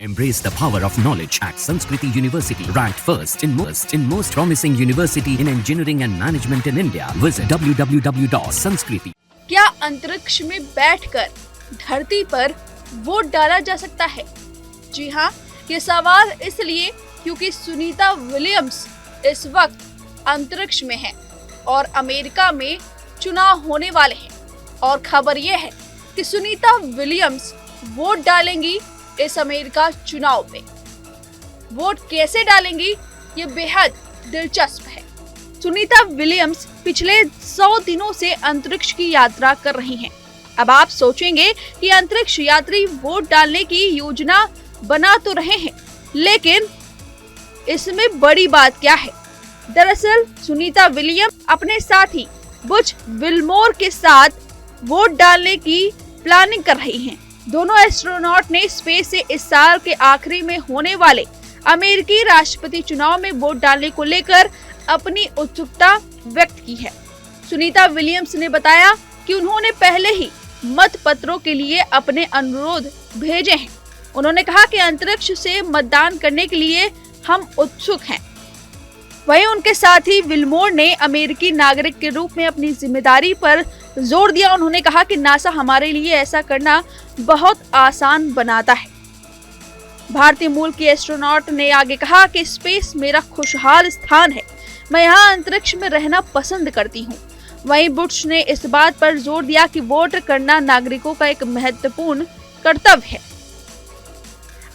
Embrace the power of knowledge at Sanskriti University, ranked first in most promising university in engineering and management in India. Visit www.sanskriti. क्या अंतरिक्ष में बैठकर धरती पर vote डाला जा सकता है? जी हाँ, ये सवाल इसलिए क्योंकि सुनीता विलियम्स इस वक्त अंतरिक्ष में है और अमेरिका में चुनाव होने वाले हैं और खबर ये है कि सुनीता विलियम्स वोट डालेंगी इस अमेरिका चुनाव पे। वोट कैसे डालेंगी ये बेहद दिलचस्प है। सुनीता विलियम्स पिछले 100 दिनों से अंतरिक्ष की यात्रा कर रही हैं। अब आप सोचेंगे कि अंतरिक्ष यात्री वोट डालने की योजना बना तो रहे हैं, लेकिन इसमें बड़ी बात क्या है? दरअसल सुनीता विलियम्स अपने साथी बुच विल्मोर के साथ वोट डालने की प्लानिंग कर रही हैं। दोनों एस्ट्रोनॉट ने स्पेस से इस साल के आखिरी में होने वाले अमेरिकी राष्ट्रपति चुनाव में वोट डालने को लेकर अपनी उत्सुकता व्यक्त की है। सुनीता विलियम्स ने बताया कि उन्होंने पहले ही मत पत्रों के लिए अपने अनुरोध भेजे हैं। उन्होंने कहा कि अंतरिक्ष से मतदान करने के लिए हम उत्सुक हैं। वहीं उनके साथी विल्मोर ने अमेरिकी नागरिक के रूप में अपनी जिम्मेदारी पर जोर दिया। उन्होंने कहा कि नासा हमारे लिए ऐसा करना बहुत आसान बनाता है। भारतीय मूल की एस्ट्रोनॉट ने आगे कहा कि स्पेस मेरा खुशहाल स्थान है, मैं यहाँ अंतरिक्ष में रहना पसंद करती हूँ। वहीं बुश ने इस बात पर जोर दिया कि वोट करना नागरिकों का एक महत्वपूर्ण कर्तव्य है।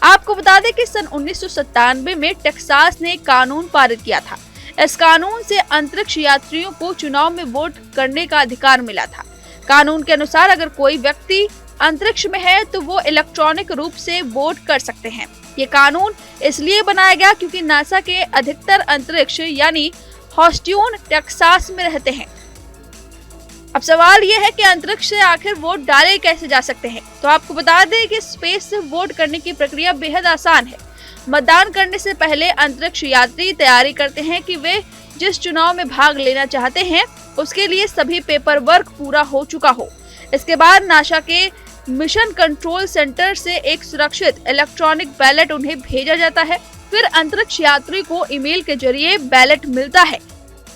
आपको बता दें कि सन 1997 में टेक्सास ने कानून पारित किया था। इस कानून से अंतरिक्ष यात्रियों को चुनाव में वोट करने का अधिकार मिला था। कानून के अनुसार अगर कोई व्यक्ति अंतरिक्ष में है तो वो इलेक्ट्रॉनिक रूप से वोट कर सकते हैं। ये कानून इसलिए बनाया गया क्योंकि नासा के अधिकतर अंतरिक्ष यानी ह्यूस्टन टेक्सास में रहते हैं। अब सवाल ये है कि अंतरिक्ष से आखिर वोट डाले कैसे जा सकते हैं? तो आपको बता दें कि स्पेस से वोट करने की प्रक्रिया बेहद आसान है। मतदान करने से पहले अंतरिक्ष यात्री तैयारी करते हैं कि वे जिस चुनाव में भाग लेना चाहते हैं उसके लिए सभी पेपर वर्क पूरा हो चुका हो। इसके बाद नासा के मिशन कंट्रोल सेंटर से एक सुरक्षित इलेक्ट्रॉनिक बैलेट उन्हें भेजा जाता है। फिर अंतरिक्ष यात्री को ईमेल के जरिए बैलेट मिलता है।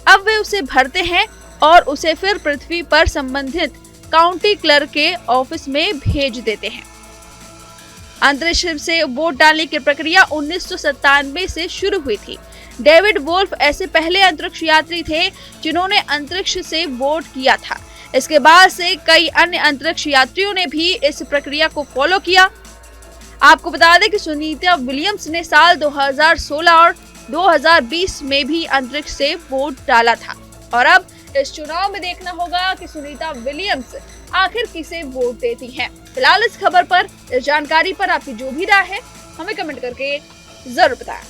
अब वे उसे भरते हैं और उसे फिर पृथ्वी पर संबंधित काउंटी क्लर्क के ऑफिस में भेज देते हैं। अंतरिक्ष से वोट डालने की प्रक्रिया 1997 से शुरू हुई थी। डेविड वोल्फ ऐसे पहले अंतरिक्ष यात्री थे जिन्होंने अंतरिक्ष से वोट किया था। इसके बाद से कई अन्य अंतरिक्ष यात्रियों ने भी इस प्रक्रिया को फॉलो किया। आपको बता दें कि सुनीता विलियम्स ने साल 2016 और 2020 में भी अंतरिक्ष से वोट डाला था और अब इस चुनाव में देखना होगा कि सुनीता विलियम्स आखिर किसे वोट देती हैं। फिलहाल इस खबर पर, इस जानकारी पर आपकी जो भी राय है हमें कमेंट करके जरूर बताएं।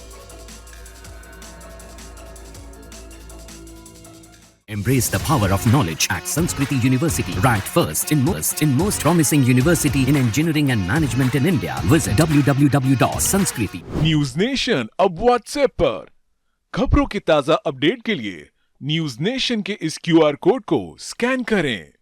Embrace the power of knowledge at Sanskriti University, ranked first in most promising university in engineering and management in India. Visit www.sanskriti. News nation अब व्हाट्सएप पर खबरों की ताजा अपडेट के लिए न्यूज नेशन के इस QR कोड को स्कैन करें।